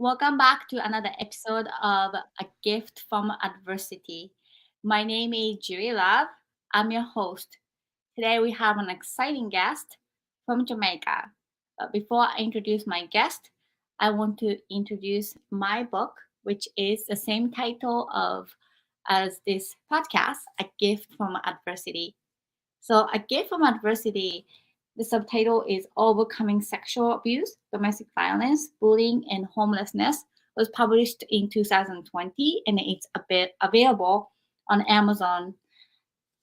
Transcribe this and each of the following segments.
Welcome back to another episode of A Gift from Adversity. My name is Juri. I'm your host. Today we have an exciting guest from Jamaica. But before I introduce my guest, I want to introduce my book, which is the same title of as this podcast, A Gift from Adversity. So, A Gift from Adversity, the subtitle is Overcoming Sexual Abuse, Domestic Violence, Bullying, and Homelessness, was published in 2020 and it's a bit available on Amazon.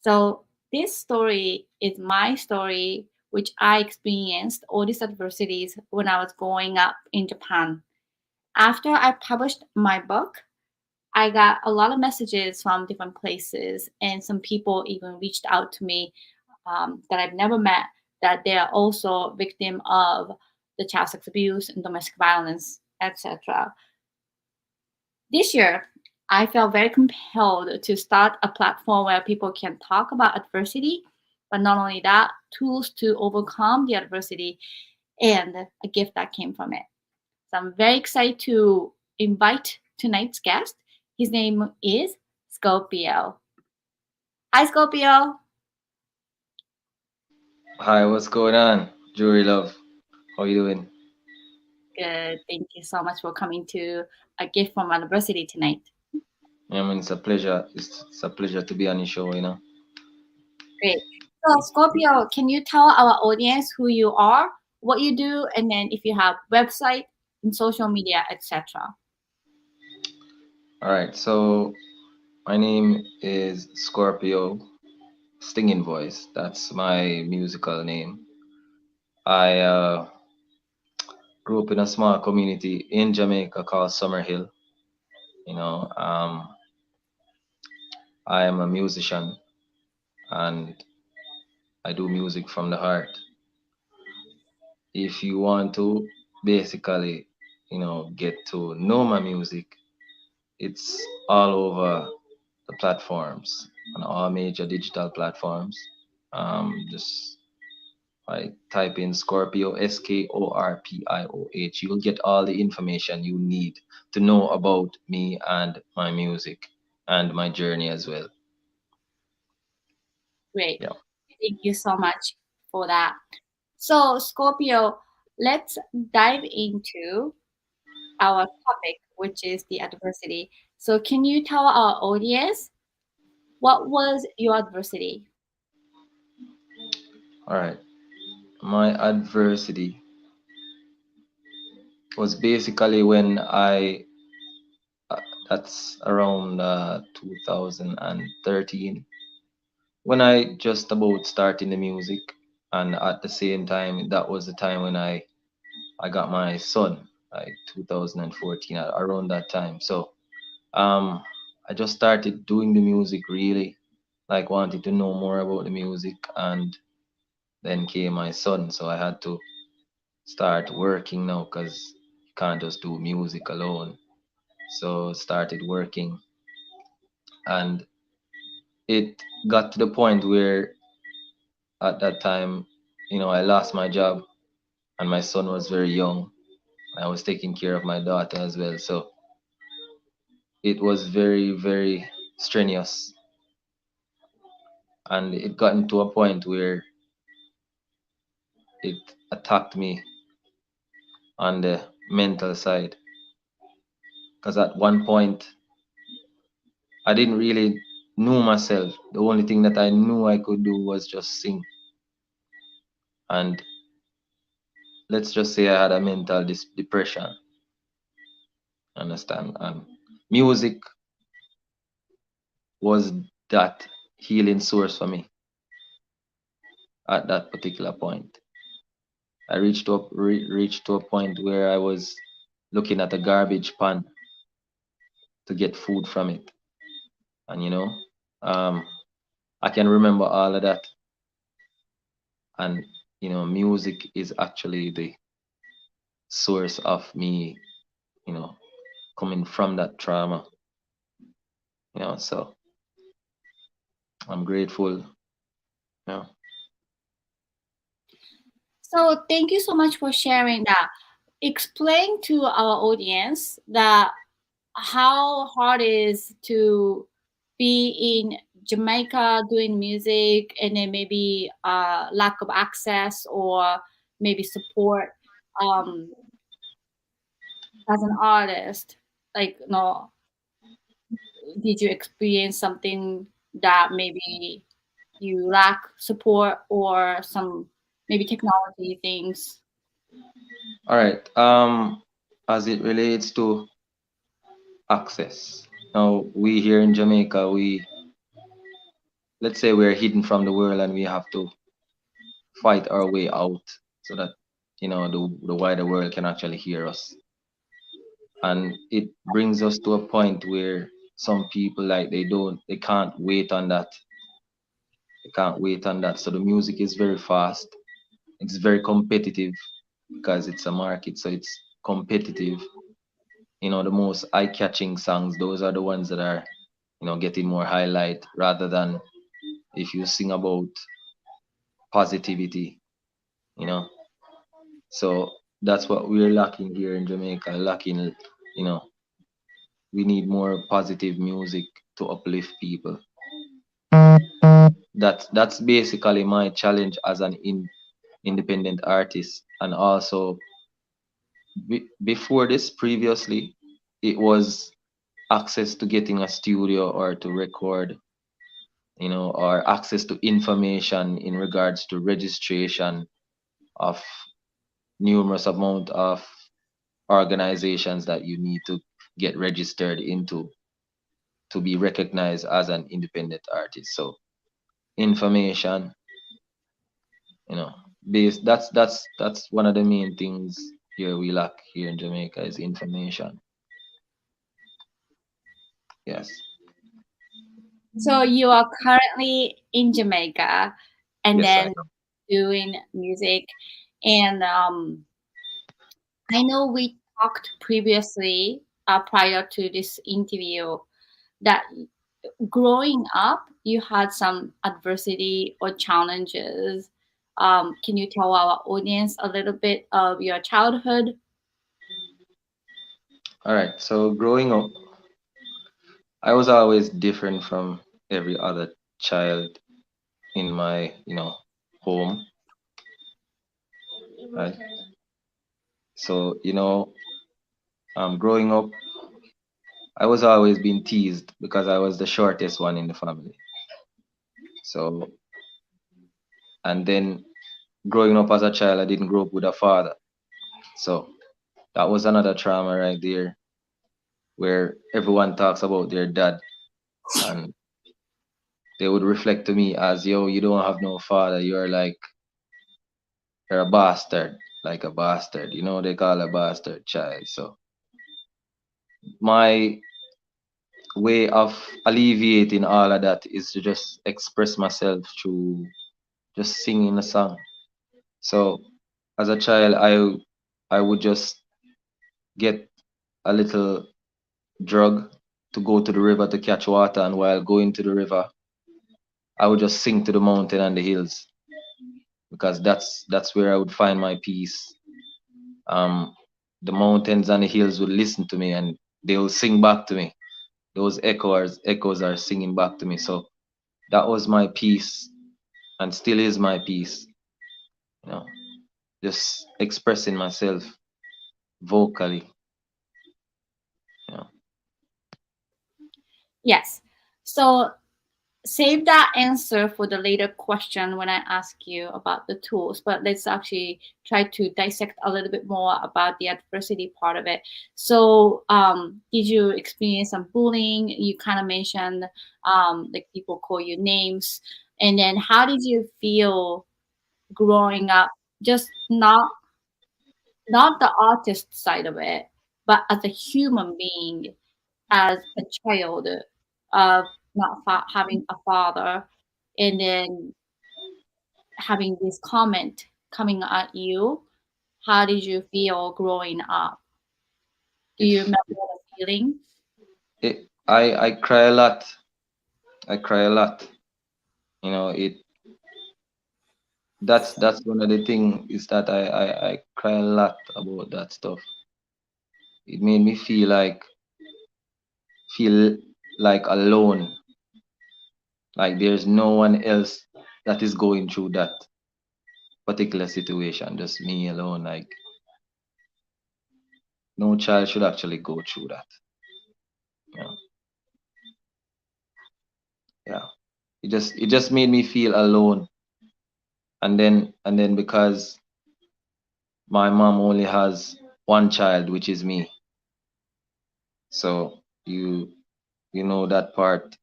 So, this story is my story, which I experienced all these adversities when I was growing up in Japan. After I published my book, I got a lot of messages from different places, and some people even reached out to me that I've never met, that they are also victim of the child sex abuse and domestic violence, etc. This year, I felt very compelled to start a platform where people can talk about adversity, but not only that, tools to overcome the adversity and a gift that came from it. So I'm very excited to invite tonight's guest. His name is Scorpio. Hi, Scorpio. Hi, what's going on? Juri love. How you doing? Good. Thank you so much for coming to a gift from Adversity tonight. Yeah, I mean, it's a pleasure. It's a pleasure to be on your show. Great. So, Scorpio, can you tell our audience who you are, what you do, and then if you have website and social media, etc. All right, so my name is Scorpio, Stinging Voice. That's my musical name. I grew up in a small community in Jamaica called Summerhill. You know, um, I am a musician and I do music from the heart. If you want to basically, get to know my music, it's all over the platforms, on all major digital platforms. Just I type in Scorpio, Skorpioh. You'll get all the information you need to know about me and my music and my journey as well. Great. Yeah. Thank you so much for that. So, Scorpio, let's dive into our topic, which is the adversity. So, can you tell our audience what was your adversity? All right. My adversity was basically when uh, that's around 2013, when I just about starting the music, and at the same time, that was the time when I got my son, like 2014, around that time. So um, I just started doing the music really, like wanted to know more about the music, and then came my son, so I had to start working now because you can't just do music alone. So started working, and it got to the point where at that time, I lost my job and my son was very young. I was taking care of my daughter as well. So it was very, very strenuous. And it got into a point where it attacked me on the mental side. Because at one point, I didn't really know myself. The only thing that I knew I could do was just sing. And let's just say I had a mental depression. Understand? And music was that healing source for me at that particular point. I reached to a point where I was looking at a garbage pan to get food from it, and um, I can remember all of that, and music is actually the source of me, you know, coming from that trauma, So I'm grateful, you know. So, thank you so much for sharing that. explain to our audience that how hard it is to be in Jamaica doing music, and then maybe lack of access or maybe support um, as an artist. Like, did you experience something that maybe you lack support or some maybe technology things? All right. As it relates to access, now we here in Jamaica, we let's say we're hidden from the world and we have to fight our way out so that the wider world can actually hear us. And it brings us to a point where some people like they can't wait on that. They can't wait on that. So the music is very fast. It's very competitive because it's a market, so it's competitive. The most eye-catching songs, those are the ones that are, getting more highlight rather than if you sing about positivity, you know. So that's what we're lacking here in Jamaica. Lacking, you know, we need more positive music to uplift people. That's basically my challenge as an independent artist. And also before this, previously, it was access to getting a studio or to record, or access to information in regards to registration of numerous amount of organizations that you need to get registered into to be recognized as an independent artist. So information, you know, that's one of the main things here we lack here in Jamaica is information. Yes. So you are currently in Jamaica and Yes, I then doing music. And I know we talked previously, prior to this interview, that growing up, you had some adversity or challenges. Can you tell our audience a little bit of your childhood? All right. So growing up, I was always different from every other child in my, home, right? So, growing up, I was always being teased because I was the shortest one in the family. So, and then growing up as a child, I didn't grow up with a father. So that was another trauma right there, where everyone talks about their dad and they would reflect to me as, yo, you don't have no father. You're a bastard, like a bastard. They call a bastard child. So my way of alleviating all of that is to just express myself through just singing a song. So as a child, I would just get a little drug to go to the river to catch water, and while going to the river, I would just sing to the mountain and the hills because that's where I would find my peace. Um, the mountains and the hills would listen to me and they will sing back to me. Those echoes are singing back to me. So that was my peace and still is my peace. You know, just expressing myself vocally. You know. Yes. So save that answer for the later question when I ask you about the tools, but let's actually try to dissect a little bit more about the adversity part of it. So, did you experience some bullying? You kind of mentioned like people call you names. And then how did you feel growing up? Just not the artist side of it, but as a human being, as a child of not having a father, and then having this comment coming at you. How did you feel growing up? Do It, you remember the feeling? I cry a lot. I cry a lot. It That's one of the thing is that I cry a lot about that stuff. It made me feel like alone, like there's no one else that is going through that particular situation, just me alone. Like no child should actually go through that. You know? Yeah. It just made me feel alone. And then because my mom only has one child, which is me. So you know that part.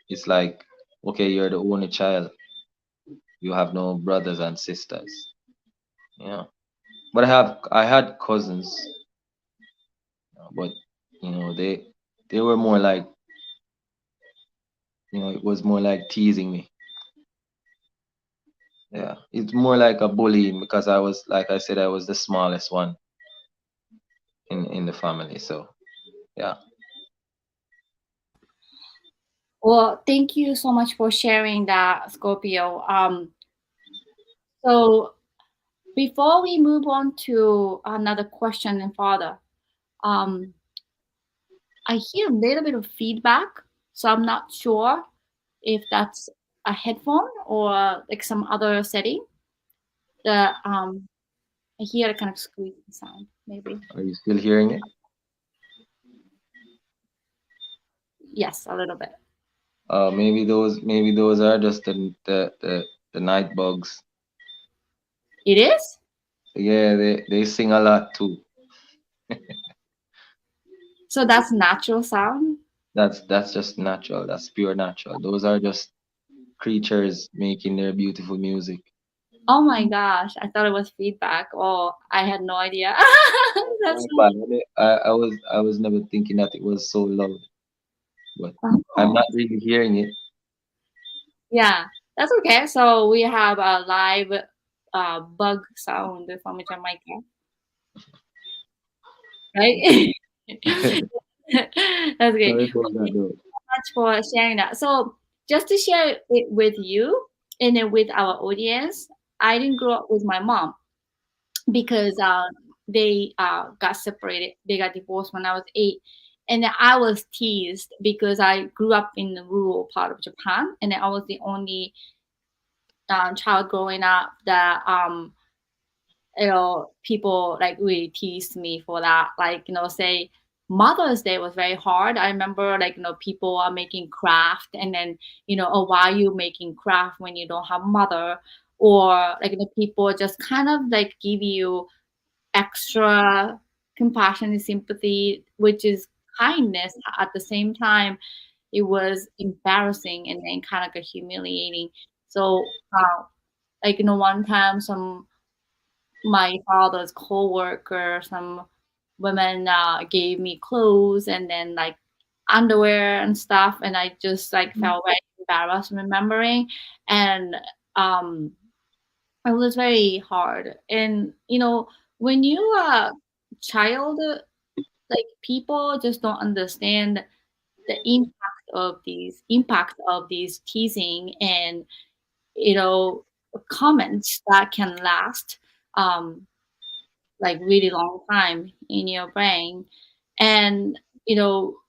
It's like, okay, you're the only child. You have no brothers and sisters. Yeah. But I had cousins, but they were more like, it was more like teasing me. Yeah. It's more like a bullying because I was, like I said, I was the smallest one in the family. So yeah. Well, thank you so much for sharing that, Scorpio. So before we move on to another question and further, um, I hear a little bit of feedback, so I'm not sure if that's a headphone or like some other setting. The I hear a kind of squeaking sound, maybe. Are you still hearing it? Yes, a little bit. Maybe those are just the night bugs. It is? Yeah, they sing a lot too. So that's natural sound? That's just natural. That's pure natural. Those are just creatures making their beautiful music. Oh my gosh, I thought it was feedback. Oh, I had no idea. That's My so bad. I was never thinking that it was so loud, but I'm oh, not really hearing it. yeah, that's okay. So we have a live bug sound from Jamaica, right? That's great. Sorry Well, about that thank though. you so much for sharing that. So just to share it with you and then with our audience, I didn't grow up with my mom because they got separated. They got divorced when I was 8. And then I was teased because I grew up in the rural part of Japan, and then I was the only child growing up that people like really teased me for that. Like, say Mother's Day was very hard. I remember like, people are making craft and then, oh, why are you making craft when you don't have mother? Or like people just kind of like give you extra compassion and sympathy, which is kindness. At the same time, it was embarrassing and then kind of like humiliating. So, like one time, some my father's coworker, some women gave me clothes and then like underwear and stuff, and I just like felt very embarrassed remembering, and um, it was very hard. And when you are a child, like people just don't understand the impact of these teasing and you know comments that can last um like really long time in your brain. And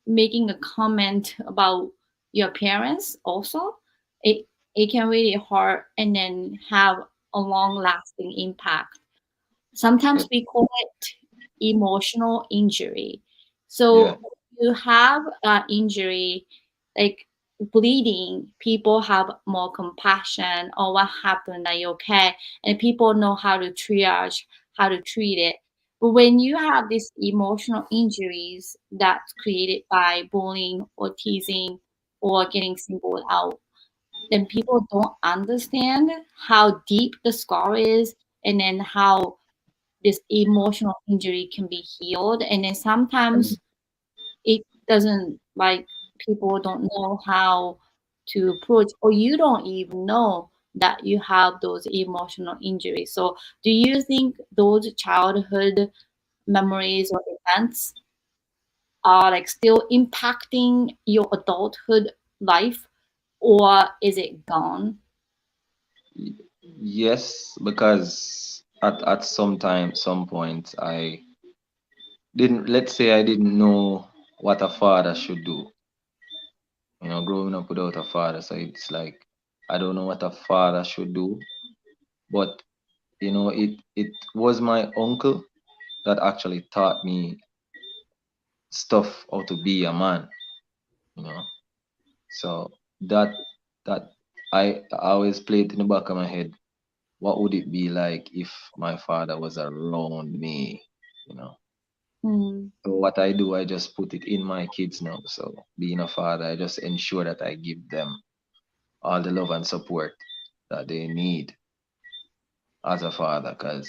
making a comment about your parents also, it can really hurt and then have a long lasting impact. Yeah, Sometimes we call it emotional injury. yeah, So you have an injury like bleeding, people have more compassion. Or what happened? Are you okay? And people know how to triage, how to treat it. But when you have these emotional injuries that's created by bullying or teasing or getting singled out, then people don't understand how deep the scar is and then how this emotional injury can be healed. And then sometimes it doesn't, like, people don't know how to approach, or you don't even know that you have those emotional injuries. So do you think those childhood memories or events are like still impacting your adulthood life, or is it gone? Yes, because at some time, some point, I didn't. Let's say I didn't know what a father should do. Growing up without a father, so it's like I don't know what a father should do. But it was my uncle that actually taught me stuff how to be a man. You know, so that that I always played in the back of my head. What would it be like if my father was around me? You know. Mm, So what I do, I just put it in my kids now. So being a father, I just ensure that I give them all the love and support that they need as a father, because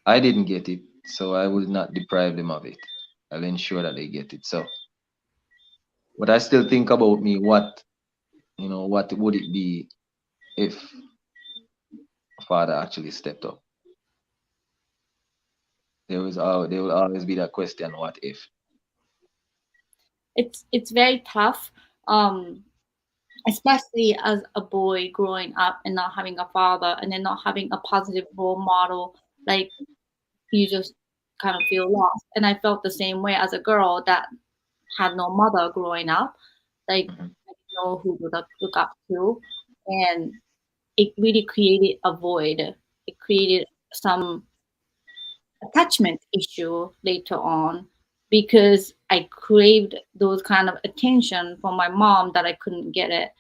I didn't get it, so I will not deprive them of it. I'll ensure that they get it. So, but I still think about me, what would it be if a father actually stepped up? There will always be that question, what if? it's very tough, um, especially as a boy growing up and not having a father, and then not having a positive role model. Like, you just kind of feel lost. And I felt the same way as a girl that had no mother growing up. Like, Mhm. I didn't know who to look up to, and it really created a void. It created some attachment issue later on, because I craved those kind of attention from my mom that I couldn't get it.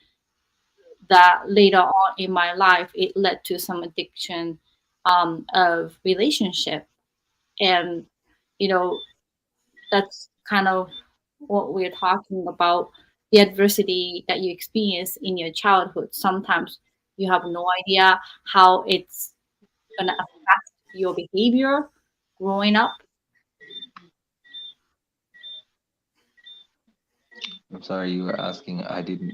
That later on in my life, it led to some addiction, of relationship. And, you know, that's kind of what we're talking about, the adversity that you experience in your childhood. Sometimes you have no idea how it's going to affect your behavior growing up. I'm sorry, you were asking. I didn't.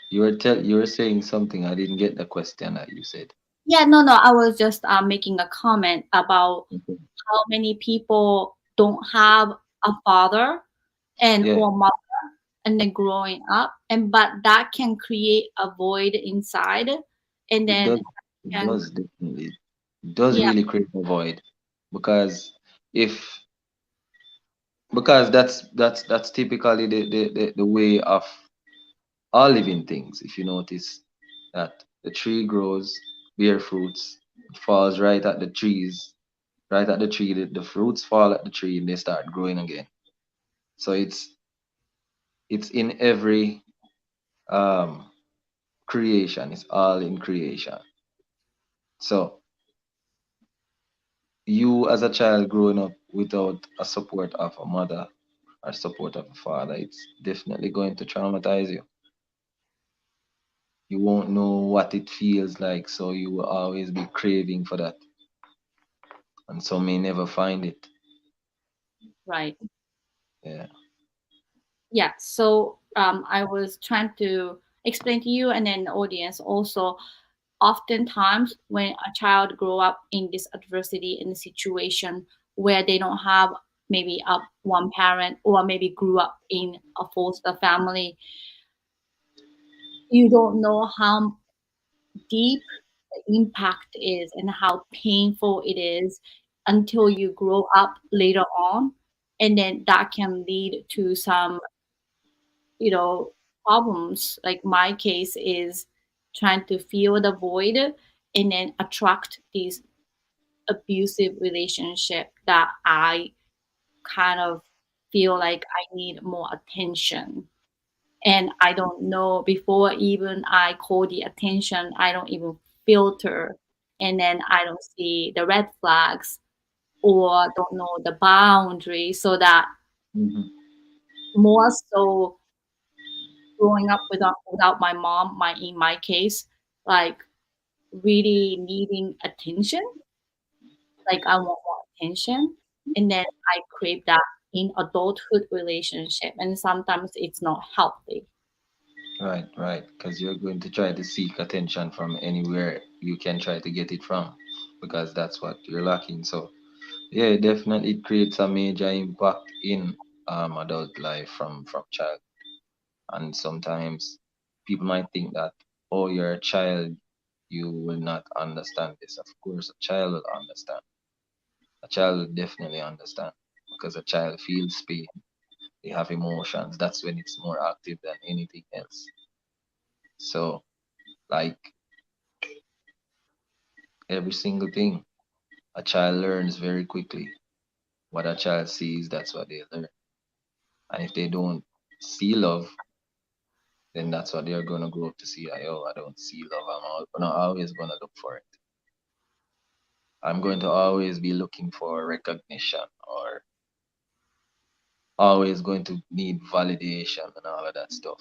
You were saying something. I didn't get the question that you said. Yeah, no, no, I was just making a comment about Okay. how many people don't have a father and Yeah, or mother, and then growing up, and but that can create a void inside, and it then does. It can, does definitely. It does yeah, really create a void, because if because that's typically the way of all living things. If you notice that the tree grows, bear fruits, it falls right at the tree, the fruits fall at the tree and they start growing again. So it's in every um creation. It's all in creation. So you as a child growing up without a support of a mother or support of a father, it's definitely going to traumatize you. You won't know what it feels like, so you will always be craving for that, and some may never find it. right. Yeah. Yeah, so I was trying to explain to you and then the audience also, oftentimes when a child grow up in this adversity, in a situation where they don't have maybe a one parent, or maybe grew up in a foster family, you don't know how deep the impact is and how painful it is until you grow up later on, and then that can lead to some, you know, problems. Like my case is trying to fill the void and then attract these abusive relationship that I kind of feel like I need more attention. And I don't know, before even I call the attention, I don't even filter. And then I don't see the red flags or don't know the boundary, so that Hmm. more so growing up without my mom, my in my case, like really needing attention, like I want more attention, and then I crave that in adulthood relationship, and sometimes it's not healthy. Right, right. Because you're going to try to seek attention from anywhere you can try to get it from, because that's what you're lacking. So yeah, definitely it creates a major impact in adult life from child. And sometimes people might think that, oh, you're a child, you will not understand this. Of course, a child will understand. A child will definitely understand because a child feels pain. They have emotions. That's when it's more active than anything else. So, like every single thing, a child learns very quickly. What a child sees, that's what they learn. And if they don't see love, then that's what they're gonna grow up to see. Like, oh, I don't see love. I'm always gonna look for it. I'm going to always be looking for recognition or always going to need validation and all of that stuff.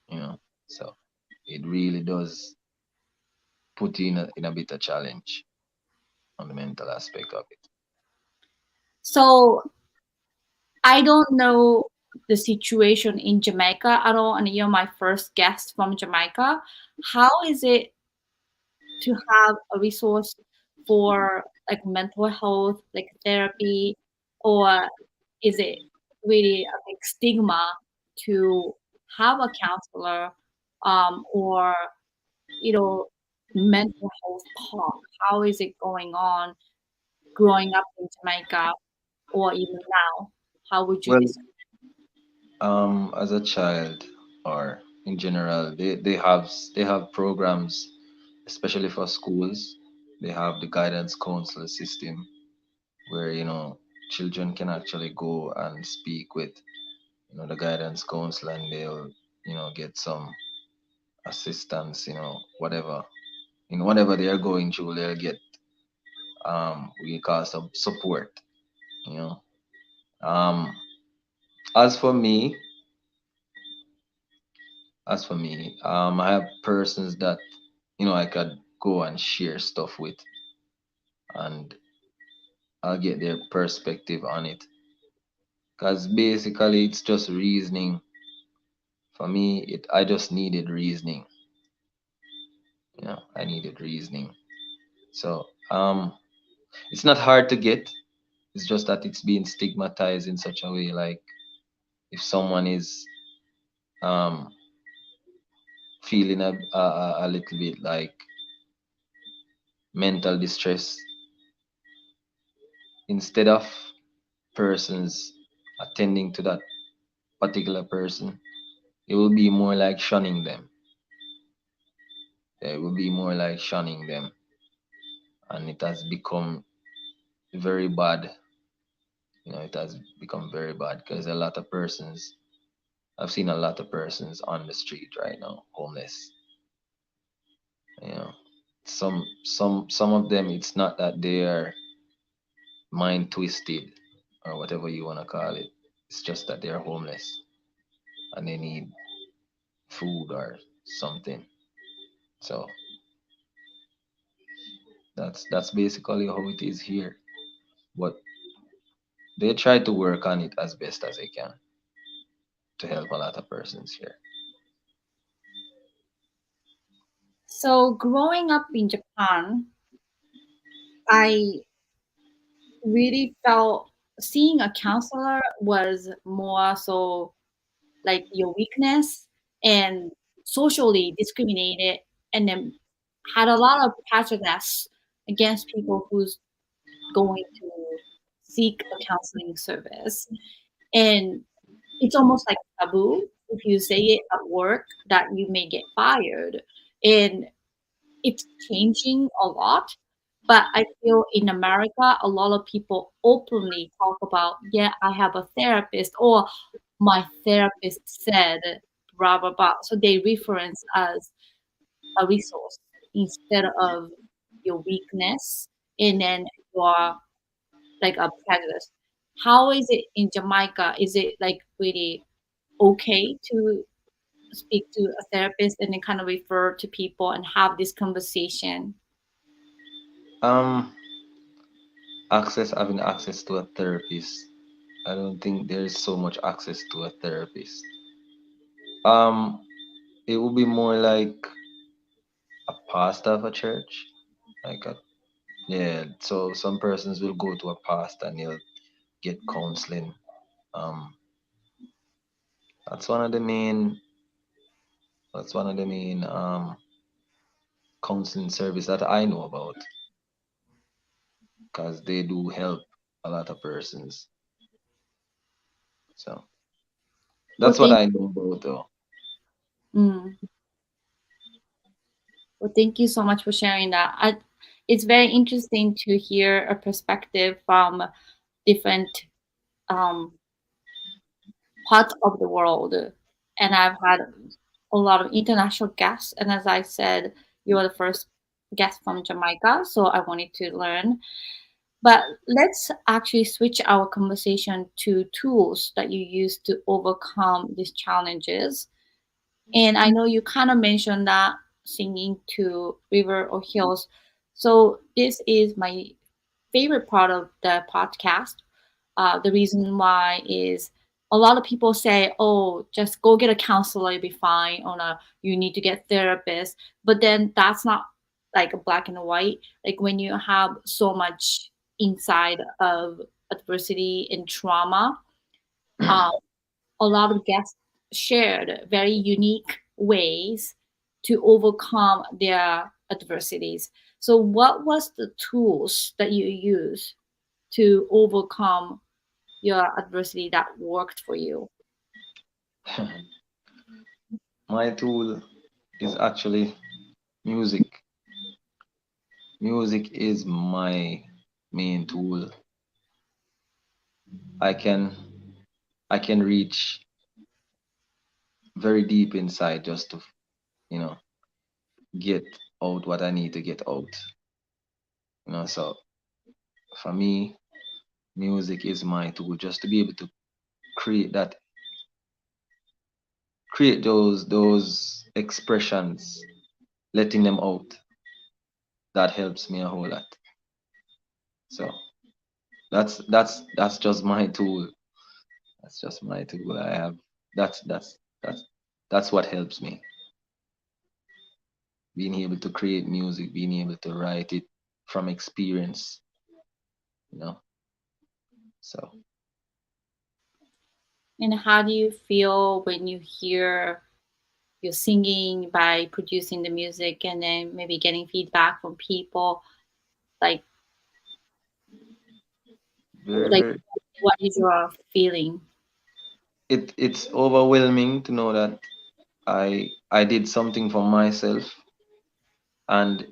You know, so it really does put you in a bit of challenge on the mental aspect of it. So I don't know the situation in Jamaica at all, and you're my first guest from Jamaica. How is it to have a resource for like mental health, like therapy, or is it really a big stigma to have a counselor, or you know, mental health talk? How is it going on growing up in Jamaica, or even now? How would you Well, describe? as a child or in general, they have programs, especially for schools. They have the guidance counselor system where children can actually go and speak with the guidance counselor, and they'll get some assistance, whatever whatever they are going through, they'll get we call some support, you know. Um as for me, I have persons that I could go and share stuff with, and I'll get their perspective on it. Because basically it's just reasoning. For me, I just needed reasoning. I needed reasoning. So it's not hard to get. It's just that it's being stigmatized in such a way. Like if someone is um feeling a little bit like mental distress, instead of persons attending to that particular person, it will be more like shunning them. It will be more like shunning them, and it has become very bad. It has become very bad because a lot of persons. I've seen a lot of persons on the street right now, homeless. You know, some of them. It's not that they are mind twisted or whatever you want to call it. It's just that they're homeless and they need food or something. So that's basically how it is here. But they try to work on it as best as they can to help a lot of persons here. So growing up in Japan, I really felt seeing a counselor was more so like your weakness and socially discriminated, and then had a lot of prejudice against people who's going to seek a counseling service. And it's almost like taboo if you say it at work that you may get fired. And it's changing a lot. But I feel in America, a lot of people openly talk about, yeah, I have a therapist, or my therapist said, blah, blah, blah. So they reference as a resource instead of your weakness, and then your like a prejudice. How is it in Jamaica? Is it like really okay to speak to a therapist and then kind of refer to people and have this conversation? Um, having access to a therapist. I don't think there's so much access to a therapist. Um, it would be more like a pastor of a church, like a yeah. So some persons will go to a pastor and they'll get counseling. Um, that's one of the main. That's one of the main counseling service that I know about, because they do help a lot of persons. So Well, that's what I know about though. mm, well, thank you so much for sharing that. It's very interesting to hear a perspective from different um, parts of the world. And I've had a lot of international guests. And as I said, you are the first guest from Jamaica. So I wanted to learn. But let's actually switch our conversation to tools that you use to overcome these challenges. And I know you kind of mentioned that singing to river or hills. So this is my favorite part of the podcast. The reason why is a lot of people say, "Oh, just go get a counselor, you'll be fine," or no, you need to get therapist. But then that's not like a black and white. Like when you have so much inside of adversity and trauma, uh, a lot of guests shared very unique ways to overcome their adversities. So, what was the tools that you use to overcome your adversity that worked for you? My tool is actually music. Music is my main tool. I can I can reach very deep inside just to, you know, get out what I need to get out. So for me, music is my tool just to be able to create that create those expressions, letting them out. That helps me a whole lot. So that's just my tool. That's just my tool. I have that's that's what helps me. Being able to create music, being able to write it from experience, you know. So And how do you feel when you hear you're singing by producing the music and then maybe getting feedback from people? Like, very like very what is your feeling? it's overwhelming to know that I did something for myself and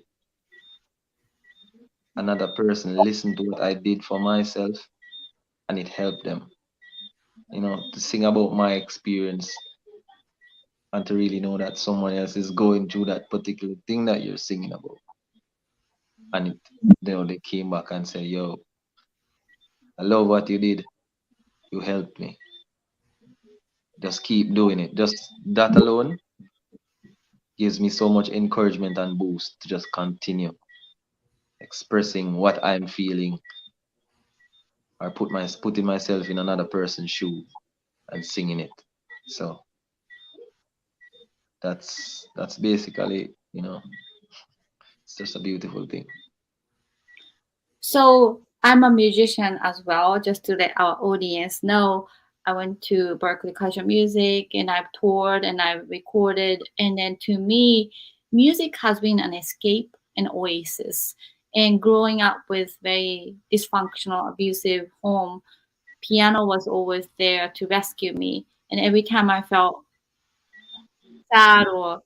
another person listened to what I did for myself and it helped them. To sing about my experience and to really know that someone else is going through that particular thing that you're singing about. And they came back and said, "Yo, I love what you did. You helped me. Just keep doing it." Just that alone gives me so much encouragement and boost to just continue expressing what I'm feeling or putting myself in another person's shoe and singing it. So that's basically, it's just a beautiful thing. So I'm a musician as well, just to let our audience know. I went to Berkeley College of Music and I've toured and I've recorded. And then to me, music has been an escape, an oasis. And growing up with very dysfunctional, abusive home, piano was always there to rescue me. And every time I felt sad or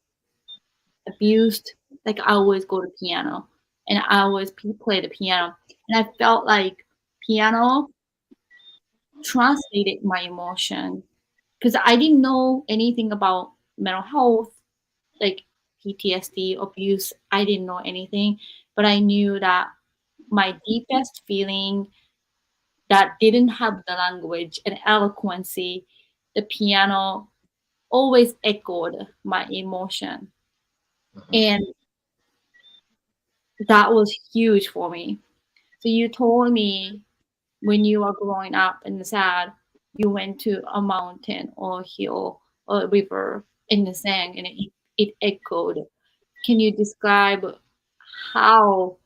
abused, like I always go to piano and I always play the piano. And I felt like piano translated my emotion because I didn't know anything about mental health, like PTSD, abuse. I didn't know anything, but I knew that my deepest feeling that didn't have the language and eloquency, the piano always echoed my emotion. Mhm. And that was huge for me. So you told me when you were growing up and sad, you went to a mountain or a hill or a river and sang and it echoed. Can you describe how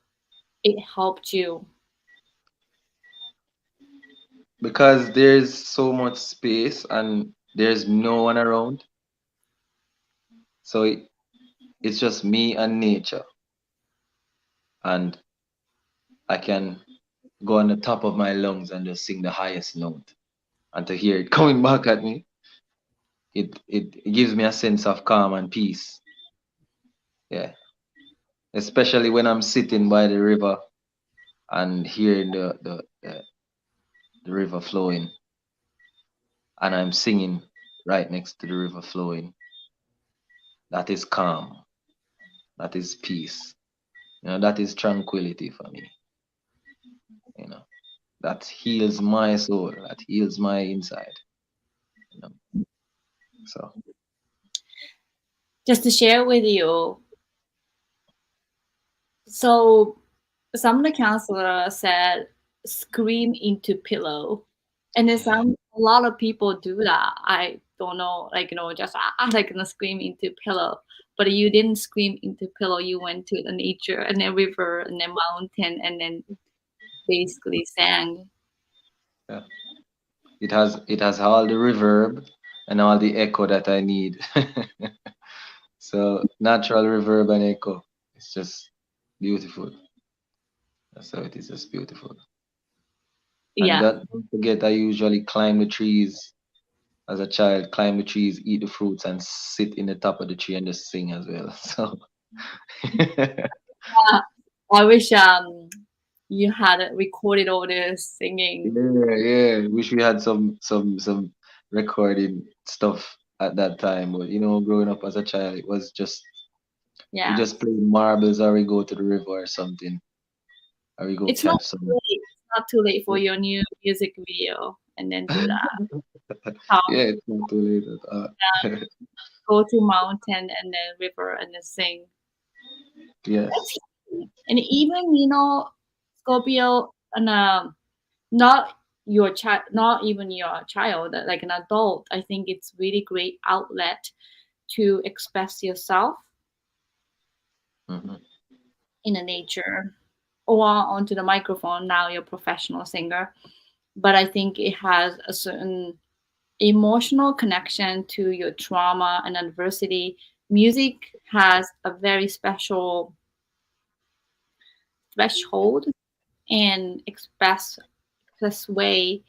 it helped you? Because there's so much space and there's no one around. So it's just me and nature. and I can go on the top of my lungs and just sing the highest note. And to hear it coming back at me, it gives me a sense of calm and peace. Yeah. Especially when I'm sitting by the river and hearing the river flowing, and I'm singing right next to the river flowing. That is calm. That is peace. That is tranquility for me. You know, that heals my soul. That heals my inside. You know, so Just to share with you, so some of the counselor said scream into pillow, and then yeah, some a lot of people do that. I don't know, like just like gonna scream into pillow, but you didn't scream into pillow. You went to the nature and the river and the mountain, and then basically sang. yeah. It has all the reverb and all the echo that I need. So natural reverb and echo. It's just beautiful. That's how it is. Just beautiful. And Yeah, don't forget, I usually climb the trees as a child. Climb the trees, eat the fruits, and sit in the top of the tree and just sing as well. So I wish you had recorded all this singing. yeah, yeah. Wish we had some recording stuff at that time. But growing up as a child, it was just we Yeah, just play marbles or we go to the river or something, or we go it's not catch too some. late. It's not too late for your new music video, and then do that. How Yeah, it's not too late at all. go to mountain and then river and then sing. That's Yes. easy. And even Scorpio and not your child, not even your child, like an adult. I think it's really great outlet to express yourself Hmm. in the nature or onto the microphone. Now you're a professional singer, but I think it has a certain emotional connection to your trauma and adversity. Music has a very special threshold and express way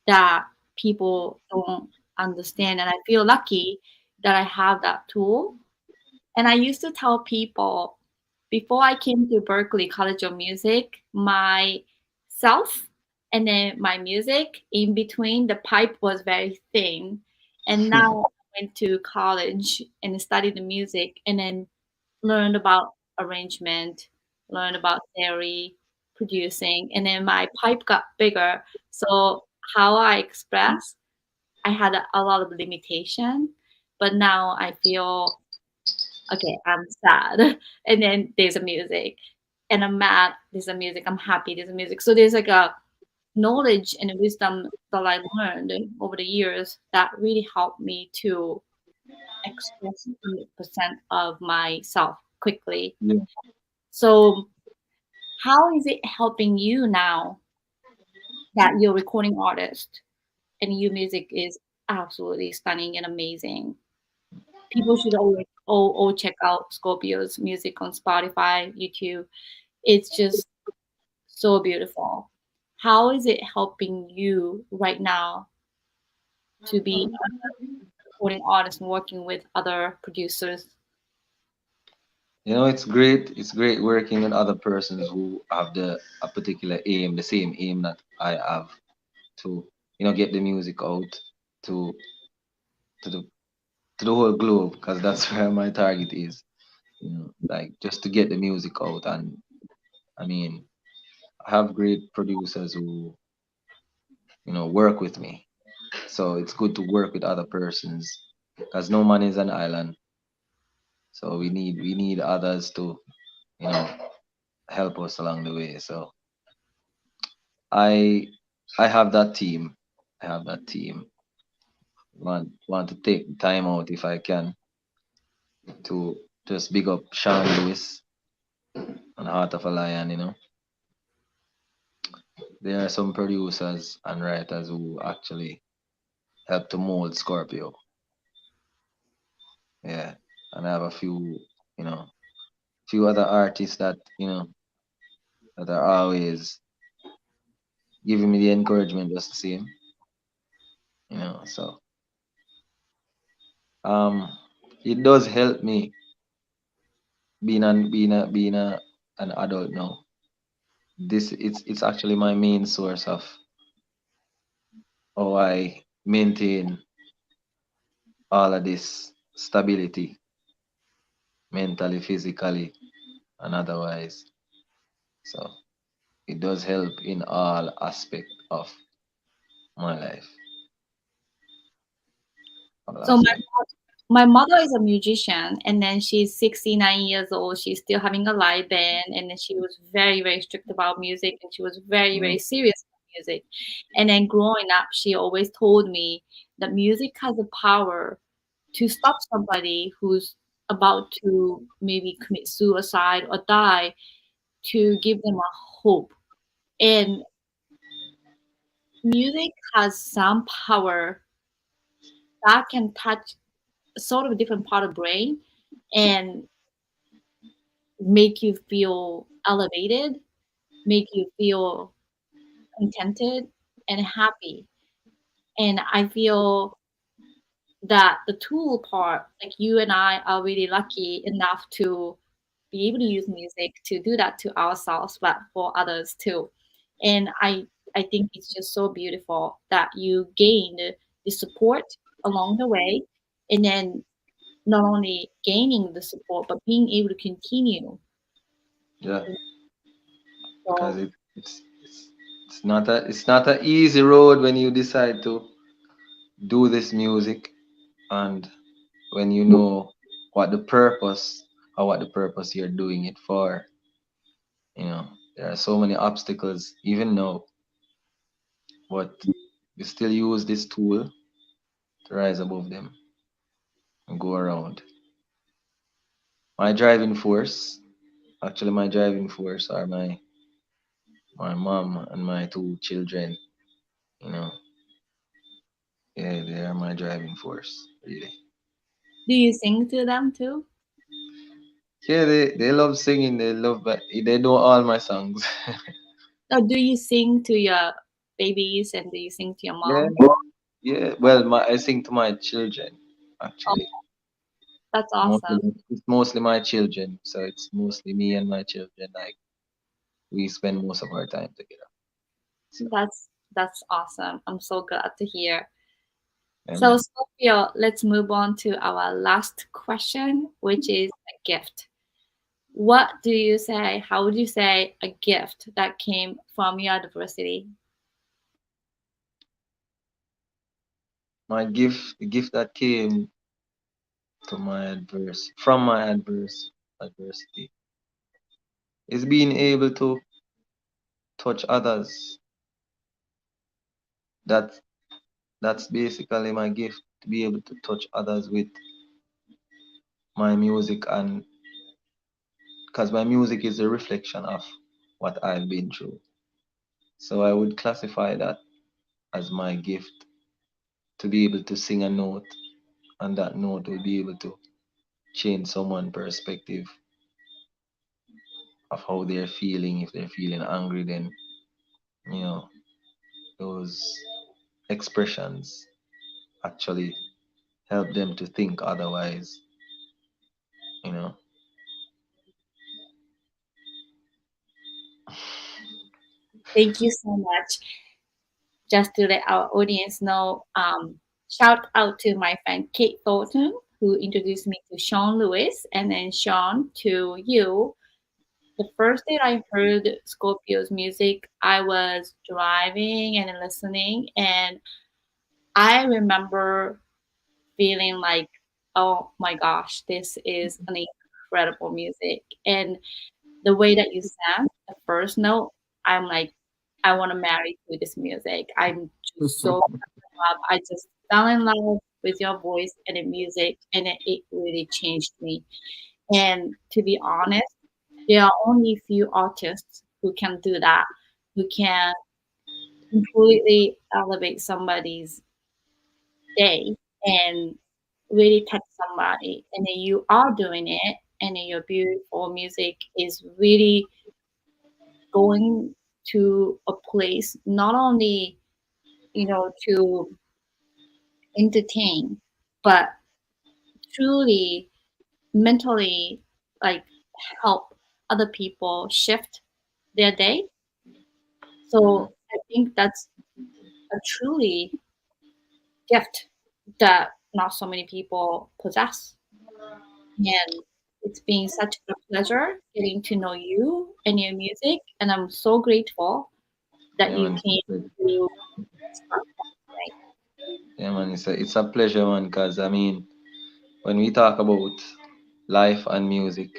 that people don't understand. And I feel lucky that I have that tool. And I used to tell people before I came to Berkeley College of Music, my self and then my music in between the pipe was very thin. And now I went to college and studied the music and then learned about arrangement, learned about theory, producing, and then my pipe got bigger. So how I express, I had a lot of limitation, but now I feel okay, I'm sad, and then there's a music, and I'm mad, there's a music, I'm happy, there's a music. So there's like a knowledge and a wisdom that I learned over the years that really helped me to express 100% of myself quickly. Yeah. So how is it helping you now that you're a recording artist and your music is absolutely stunning and amazing? People should always all check out Scorpio's music on Spotify, YouTube. It's just so beautiful. How is it helping you right now to be a recording artist and working with other producers? It's great. It's great working with other persons who have a particular aim, the same aim that I have to, get the music out to to the to the whole globe, because that's where my target is. Like just to get the music out, and I mean, I have great producers who, work with me. So it's good to work with other persons, because no man is an island. So we need others to, you know, help us along the way. So I I have that team. I have that team. Want to take the time out if I can to just big up Sean Lewis and Heart of a Lion. There are some producers and writers who actually help to mold Scorpio. Yeah, and I have a few, few other artists that. that are always giving me the encouragement just the same, you know. So um, it does help me being an adult now. This it's actually my main source of how I maintain all of this stability mentally, physically, and otherwise. So it does help in all aspect of my life, all So aspect. my mother is a musician, and then she's 69 years old. She's still having a live band, and then she was very, very strict about music, and she was very, Mm, very serious about music. And then growing up, she always told me that music has the power to stop somebody who's about to maybe commit suicide or die, to give them a hope. And music has some power that can touch sort of a different part of the brain and make you feel elevated, make you feel contented and happy. And I feel that the tool part, like you and I are really lucky enough to be able to use music to do that to ourselves, but for others too. And I think it's just so beautiful that you gained the support along the way, and then not only gaining the support but being able to continue. yeah, because So it's not a easy road when you decide to do this music, and when you know what the purpose or what the purpose you're doing it for. You know, there are so many obstacles even now, but we still use this tool to rise above them and go around. My driving force, actually, my driving force are my mom and my two children. You know, yeah, they are my driving force, really. do you sing to them too? Yeah, they love singing. They love, but they know all my songs. Or do you sing to your babies and do you sing to your Yeah, mom? yeah. Well, I sing to my children Oh, actually. that's Mostly, awesome. it's mostly my children, so it's mostly me and my children. Like we spend most of our time together. So, That's awesome. I'm so glad to hear. yeah, So, man. Scorpio, let's move on to our last question, which is a gift. What do you say? How would you say a gift that came from your adversity? The gift that came to from my adversity, is being able to touch others. That that's basically my gift, to be able to touch others with my music, and because my music is a reflection of what I've been through. So I would classify that as my gift, to be able to sing a note, and that note will be able to change someone's perspective of how they're feeling. If they're feeling angry, then you know those expressions actually help them to think otherwise. You know, Thank you so much. Just to let our audience know, shout out to my friend Kate Thornton, who introduced me to Sean Lewis, and then Sean to you. The first day I heard Scorpio's music, I was driving and listening, and I remember feeling like, oh my gosh, this is an incredible music. And the way that you sang the first note, I'm like, I want to marry to this music. I'm just so in love. I just fell in love with your voice and the music, and it really changed me. And to be honest, there are only few artists who can do that, who can completely elevate somebody's day and really touch somebody. And then you are doing it, and then your beautiful music is really going to a place not only, to entertain, but truly mentally, like, help other people shift their day. Mhm. So I think that's a truly gift that not so many people possess. And it's been such a pleasure getting to know you and your music. And I'm so grateful that Yeah, you man, it's a came pleasure. to this podcast today. Yeah, man, it's a pleasure, man. Cause I mean, when we talk about life and music,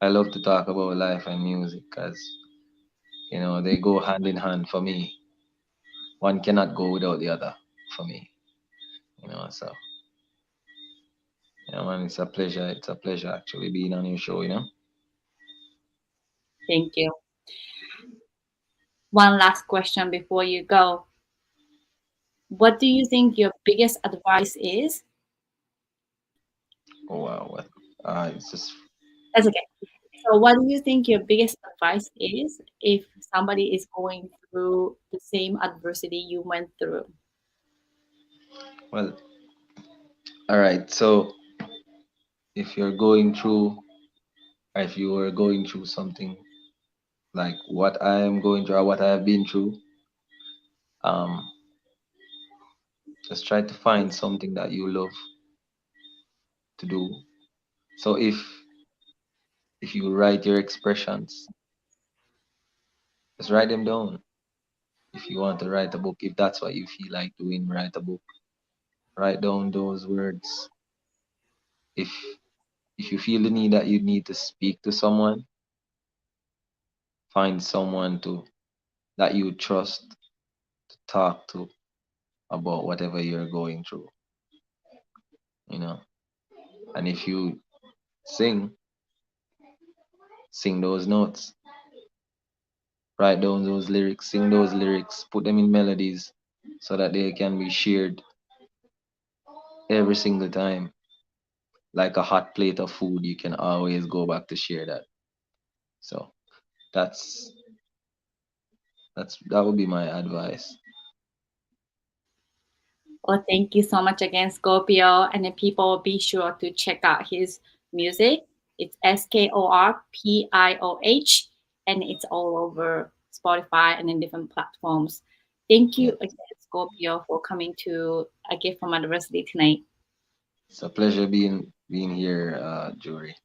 I love to talk about life and music, cause they go hand in hand for me. One cannot go without the other for me. So yeah, man, it's a pleasure. It's a pleasure actually being on your show. Thank you. One last question before you go. What do you think your biggest advice is? Oh wow, what? It's just That's okay. So, what do you think your biggest advice is if somebody is going through the same adversity you went through? well. All right. So if you're going through, or if you were going through something like what I am going through or what I have been through, um, just try to find something that you love to do. So if you write your expressions, just write them down. If you want to write a book, if that's what you feel like doing, write a book. Write down those words. If if you feel the need that you need to speak to someone, find someone to that you trust to talk to about whatever you're going through. You know. And if you sing, sing those notes. Write down those lyrics, sing those lyrics, put them in melodies so that they can be shared every single time. Like a hot plate of food, you can always go back to share that. So that's that would be my advice. Well, thank you so much again, Scorpio. And then people be sure to check out his music. It's Skorpioh, and it's all over Spotify and in different platforms. Thank Yeah. you again, Scorpio, for coming to A Gift from Adversity tonight. It's a pleasure being here, Juri.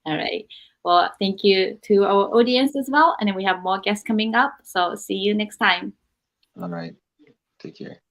All right. Well, thank you to our audience as well. And then we have more guests coming up. So see you next time. All right. Take care.